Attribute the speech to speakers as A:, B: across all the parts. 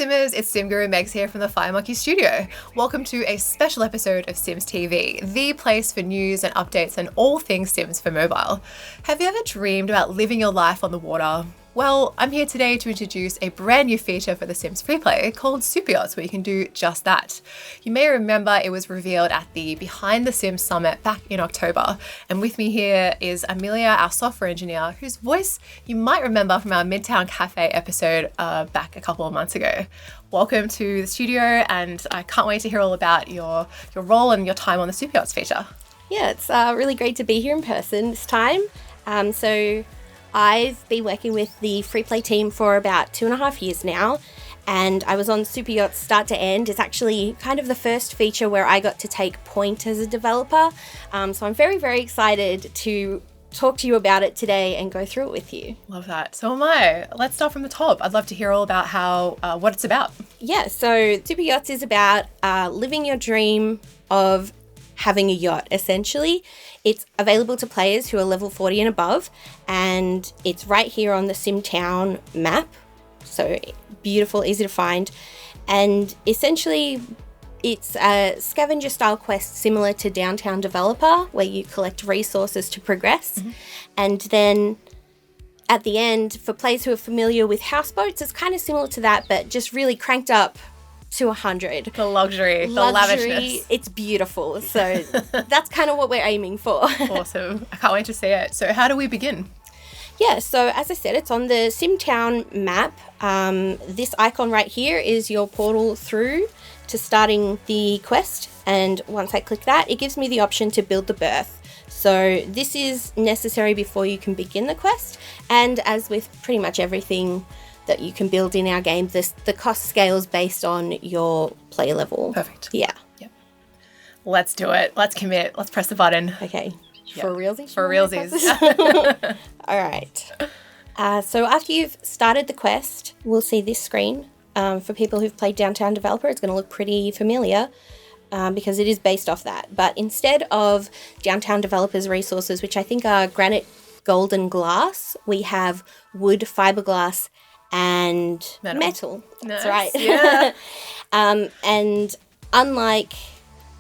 A: Simmers, it's SimGuruMegz here from the Firemonkeys studio. Welcome to a special episode of Sims TV, the place for news and updates and all things Sims for mobile. Have you ever dreamed about living your life on the water? Well, I'm here today to introduce a brand new feature for the Sims FreePlay called Superyachts, where you can do just that. You may remember it was revealed at the Behind the Sims Summit back in October. And with me here is Amelia, our software engineer, whose voice you might remember from our Midtown Cafe episode back a couple of months ago. Welcome to the studio, and I can't wait to hear all about your role and your time on the Superyachts feature.
B: Yeah, it's really great to be here in person this time. I've been working with the FreePlay team for about 2.5 years now, and I was on Superyachts start to end. It's actually kind of the first feature where I got to take point as a developer. So I'm very, very excited to talk to you about it today and go through it with you.
A: Love that. So am I. Let's start from the top. I'd love to hear all about what it's about.
B: Yeah, so Superyachts is about living your dream of having a yacht, essentially. It's available to players who are level 40 and above, and it's right here on the SimTown map. So beautiful, easy to find. And essentially, it's a scavenger style quest similar to Downtown Developer, where you collect resources to progress. Mm-hmm. And then at the end, for players who are familiar with houseboats, it's kind of similar to that, but just really cranked up to 100.
A: The luxury, the lavishness.
B: It's beautiful. So that's kind of what we're aiming for.
A: Awesome. I can't wait to see it. So how do we begin?
B: Yeah, so as I said, it's on the SimTown map. This icon right here is your portal through to starting the quest. And once I click that, it gives me the option to build the berth. So this is necessary before you can begin the quest. And as with pretty much everything that you can build in our game, the cost scales based on your player level.
A: Perfect.
B: Yeah.
A: Yep. Let's do it. Let's commit. Let's press the button.
B: Okay.
A: Yep.
B: For realsies?
A: For realsies.
B: All right. So after you've started the quest, we'll see this screen. For people who've played Downtown Developer, it's going to look pretty familiar because it is based off that. But instead of Downtown Developer's resources, which I think are granite, gold, and glass, we have wood, fiberglass, and metal.
A: Nice.
B: That's right.
A: Yeah.
B: And unlike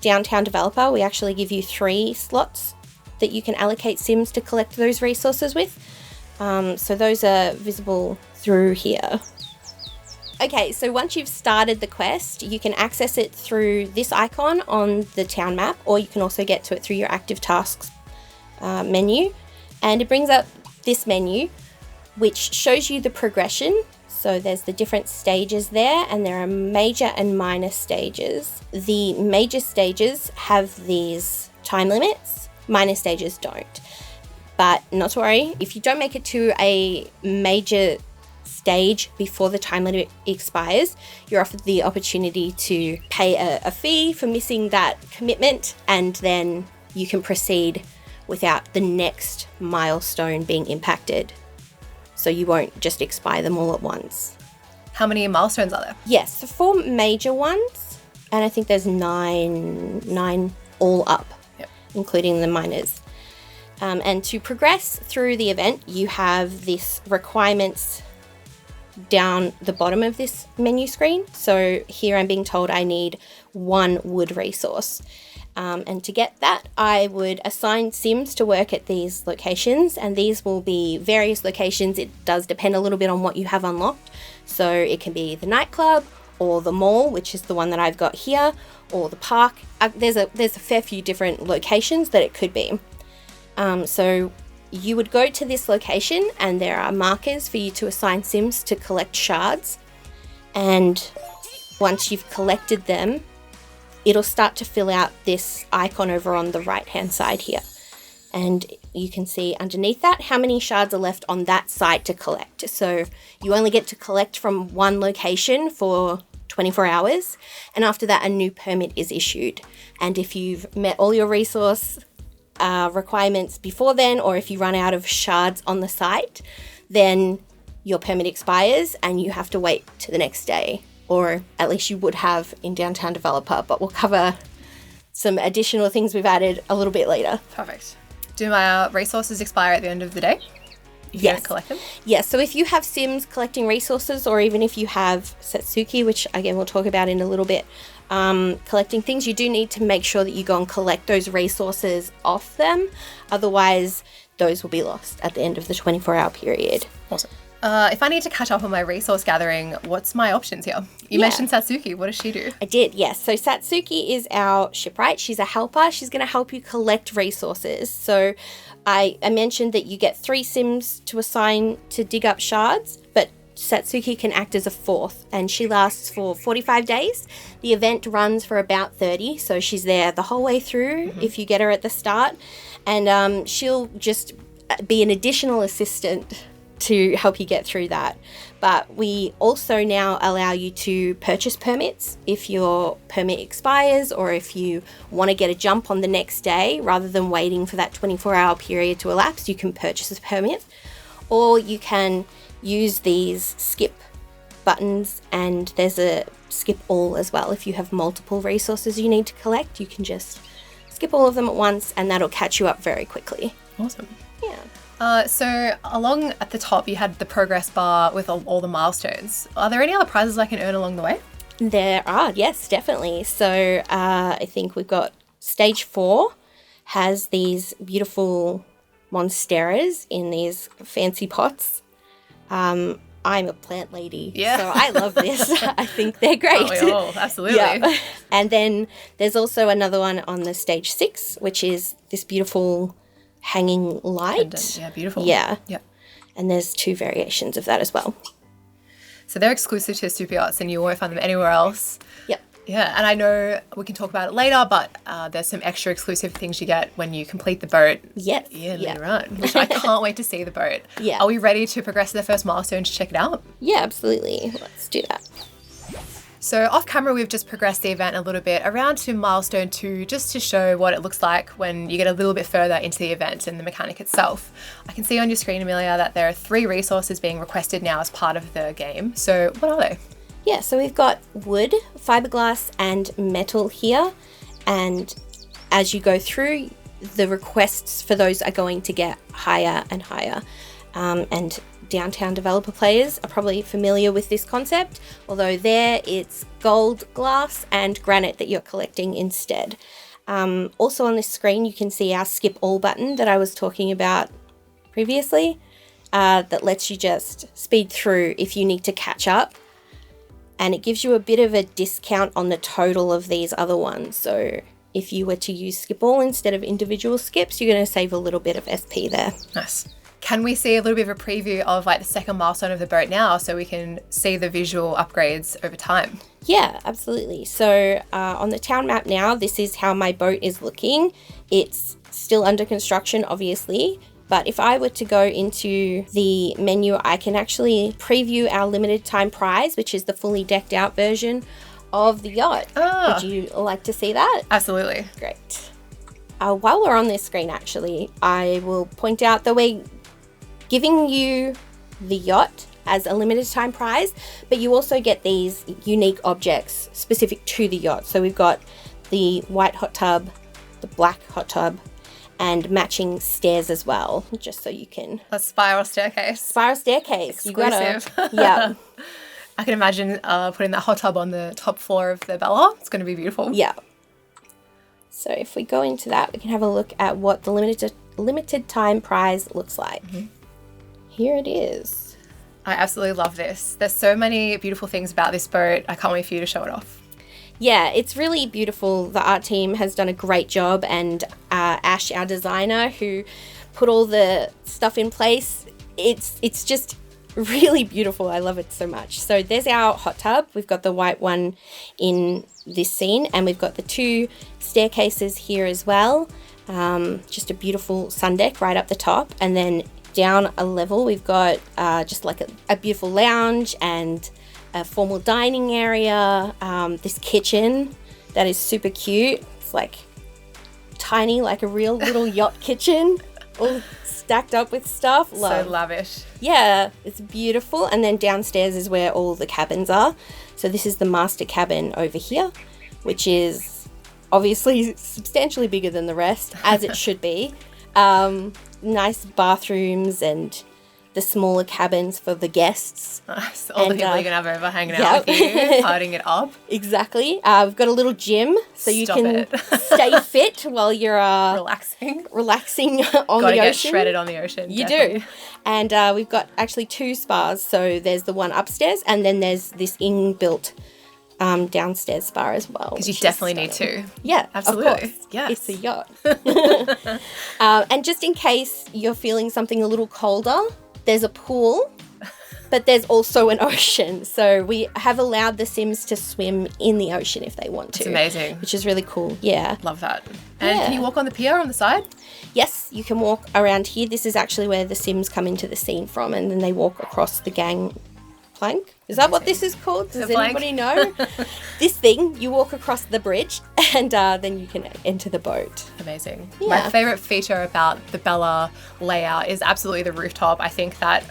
B: Downtown Developer, we actually give you 3 slots that you can allocate Sims to collect those resources with. So those are visible through here. Okay, so once you've started the quest, you can access it through this icon on the town map, or you can also get to it through your active tasks menu. And it brings up this menu, which shows you the progression. So there's the different stages there, and there are major and minor stages. The major stages have these time limits, minor stages don't. But not to worry, if you don't make it to a major stage before the time limit expires, you're offered the opportunity to pay a fee for missing that commitment, and then you can proceed without the next milestone being impacted. So you won't just expire them all at once.
A: How many milestones are there?
B: Yes, 4 major ones, and I think there's nine all up,
A: yep,
B: including the minors. And to progress through the event, you have this requirements down the bottom of this menu screen. So here I'm being told I need 1 wood resource. And to get that, I would assign Sims to work at these locations, and these will be various locations. It does depend a little bit on what you have unlocked. So it can be the nightclub, or the mall, which is the one that I've got here, or the park. There's a fair few different locations that it could be. So you would go to this location, and there are markers for you to assign Sims to collect shards. And once you've collected them, it'll start to fill out this icon over on the right-hand side here. And you can see underneath that how many shards are left on that side to collect. So you only get to collect from one location for 24 hours. And after that, a new permit is issued. And if you've met all your resource requirements before then, or if you run out of shards on the site, then your permit expires and you have to wait to the next day. Or at least you would have in Downtown Developer, but we'll cover some additional things we've added a little bit later.
A: Perfect. Do my resources expire at the end of the day? if you
B: Yes.
A: don't collect them?
B: Yeah, so if you have Sims collecting resources, or even if you have Satsuki, which again we'll talk about in a little bit, collecting things, you do need to make sure that you go and collect those resources off them. Otherwise, those will be lost at the end of the 24-hour period.
A: Awesome. If I need to catch up on my resource gathering, what's my options here? You mentioned Satsuki. What does she do?
B: I did, yes. So Satsuki is our shipwright. She's a helper. She's going to help you collect resources. So I mentioned that you get 3 Sims to assign to dig up shards, but Satsuki can act as a 4th, and she lasts for 45 days. The event runs for about 30, so she's there the whole way through if you get her at the start. And she'll just be an additional assistant to help you get through that. But we also now allow you to purchase permits if your permit expires, or if you want to get a jump on the next day rather than waiting for that 24-hour period to elapse. You can purchase a permit, or you can use these skip buttons, and there's a skip all as well. If you have multiple resources you need to collect, you can just skip all of them at once, and that'll catch you up very quickly.
A: Awesome.
B: Yeah.
A: So along at the top, you had the progress bar with all the milestones. Are there any other prizes I can earn along the way?
B: There are, yes, definitely. So I think we've got stage 4 has these beautiful monsteras in these fancy pots. I'm a plant lady, so I love this. I think they're great.
A: Oh, absolutely.
B: Yeah. And then there's also another one on the stage 6, which is this beautiful hanging light.
A: Pendant. Yeah, beautiful.
B: Yeah.
A: Yeah.
B: And there's 2 variations of that as well.
A: So they're exclusive to Superyachts and you won't find them anywhere else.
B: Yep.
A: Yeah, and I know we can talk about it later, but there's some extra exclusive things you get when you complete the boat.
B: Yes.
A: Yeah, later on, which I can't wait to see the boat.
B: Yeah.
A: Are we ready to progress to the first milestone to check it out?
B: Yeah, absolutely. Let's do that.
A: So off camera, we've just progressed the event a little bit around to milestone 2, just to show what it looks like when you get a little bit further into the event and the mechanic itself. I can see on your screen, Amelia, that there are 3 resources being requested now as part of the game. So what are they?
B: Yeah, so we've got wood, fiberglass, and metal here. And as you go through, the requests for those are going to get higher and higher. And downtown developer players are probably familiar with this concept, although there it's gold, glass, and granite that you're collecting instead. Also on this screen, you can see our skip all button that I was talking about previously, that lets you just speed through if you need to catch up. And it gives you a bit of a discount on the total of these other ones. So if you were to use skip all instead of individual skips, you're going to save a little bit of SP there.
A: Nice. Can we see a little bit of a preview of like the second milestone of the boat now so we can see the visual upgrades over time?
B: Yeah, absolutely. So on the town map now, this is how my boat is looking. It's still under construction, obviously. But if I were to go into the menu, I can actually preview our limited time prize, which is the fully decked out version of the yacht.
A: Oh.
B: Would you like to see that?
A: Absolutely.
B: Great. While we're on this screen, actually, I will point out that we're giving you the yacht as a limited time prize, but you also get these unique objects specific to the yacht. So we've got the white hot tub, the black hot tub, and matching stairs as well, just so you can...
A: A spiral staircase.
B: Spiral staircase.
A: Exclusive.
B: You gotta... Yeah.
A: I can imagine putting that hot tub on the top floor of the Bella. It's going to be beautiful.
B: Yeah. So if we go into that, we can have a look at what the limited time prize looks like. Mm-hmm. Here it is.
A: I absolutely love this. There's so many beautiful things about this boat. I can't wait for you to show it off.
B: Yeah, it's really beautiful. The art team has done a great job, and Ash, our designer, who put all the stuff in place, it's just really beautiful. I love it so much. So there's our hot tub. We've got the white one in this scene, and we've got the 2 staircases here as well. Just a beautiful sun deck right up the top, and then down a level we've got just like a beautiful lounge and a formal dining area, this kitchen that is super cute. It's like tiny, like a real little yacht kitchen, all stacked up with stuff.
A: So lavish.
B: Yeah, it's beautiful. And then downstairs is where all the cabins are. So this is the master cabin over here, which is obviously substantially bigger than the rest, as it should be. Nice bathrooms and the smaller cabins for the guests.
A: Nice. All the people you're going to have over hanging
B: Yep.
A: out with you, partying it up.
B: Exactly. We've got a little gym so you
A: Stop
B: can
A: it.
B: stay fit while you're
A: Relaxing.
B: relaxing on
A: Gotta
B: the
A: get
B: ocean.
A: shredded on the ocean.
B: You
A: definitely.
B: do. And we've got actually 2 spas. So there's the one upstairs and then there's this inbuilt downstairs spa as well.
A: Because you definitely need to.
B: Yeah,
A: Absolutely.
B: Of course.
A: Yes.
B: It's a yacht. And just in case you're feeling something a little colder, there's a pool, but there's also an ocean. So we have allowed the Sims to swim in the ocean if they want to.
A: It's amazing.
B: Which is really cool. Yeah.
A: Love that. And
B: Yeah.
A: can you walk on the pier on the side?
B: Yes, you can walk around here. This is actually where the Sims come into the scene from, and then they walk across the gang plank. Is that what this is called? Does anybody know? This thing, you walk across the bridge and then you can enter the boat.
A: Amazing.
B: Yeah.
A: My favourite feature about the Bella layout is absolutely the rooftop. I think that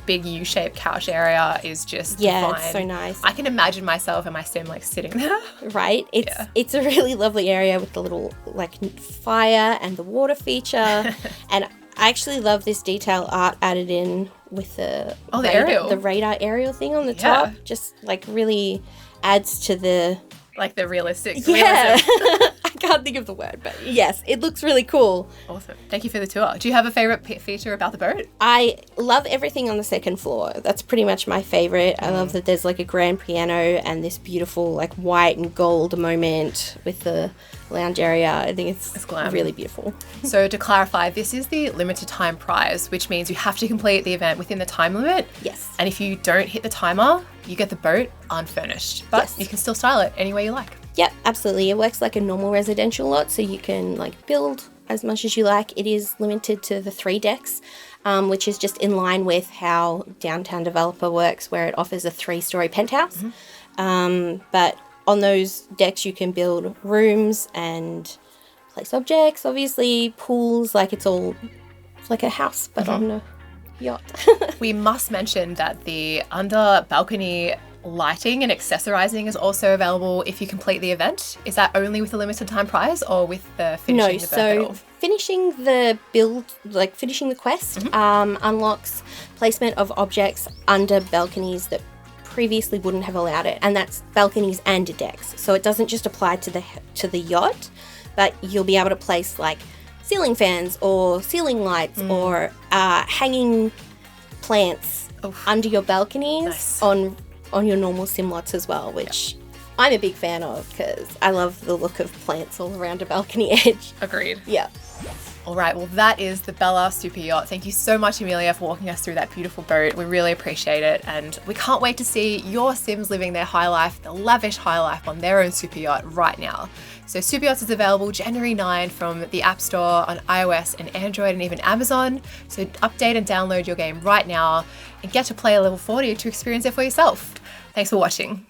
A: big U-shaped couch area is just divine.
B: It's so nice.
A: I can imagine myself and my sim like sitting there.
B: Right? It's a really lovely area with the little like fire and the water feature. And I actually love this detail art added in with the
A: aerial.
B: The radar aerial thing on the top. Just like really adds to the
A: Like the realistic.
B: yeah.
A: Realism.
B: I can't think of the word, but yes, it looks really cool.
A: Awesome. Thank you for the tour. Do you have a favourite feature about the boat?
B: I love everything on the second floor. That's pretty much my favorite. I love that there's like a grand piano and this beautiful like white and gold moment with the lounge area. I think it's
A: glam.
B: really beautiful.
A: So to clarify, this is the limited time prize, which means you have to complete the event within the time limit.
B: Yes.
A: And if you don't hit the timer, you get the boat unfurnished. But
B: Yes.
A: you can still style it any way you like.
B: Yep, absolutely. It works like a normal residential lot, so you can like build as much as you like. It is limited to the 3 decks, which is just in line with how Downtown Developer works, where it offers a 3-story penthouse. But on those decks, you can build rooms and place objects, obviously, pools, like it's like a house, but on a yacht.
A: We must mention that the under balcony lighting and accessorizing is also available if you complete the event. Is that only with the limited time prize or with the finishing the birthday off?
B: Finishing the build, like finishing the quest, unlocks placement of objects under balconies that previously wouldn't have allowed it, and that's balconies and decks. So it doesn't just apply to the yacht, but you'll be able to place like ceiling fans or ceiling lights or hanging plants under your balconies on your normal sim lots as well, which I'm a big fan of because I love the look of plants all around a balcony edge.
A: Agreed.
B: Yeah.
A: All right, well, that is the Bella Super Yacht. Thank you so much, Amelia, for walking us through that beautiful boat. We really appreciate it, and we can't wait to see your Sims living their high life, the lavish high life on their own super yacht right now. So Super Yachts is available January 9 from the App Store on iOS and Android and even Amazon. So update and download your game right now and get to play a level 40 to experience it for yourself. Thanks for watching.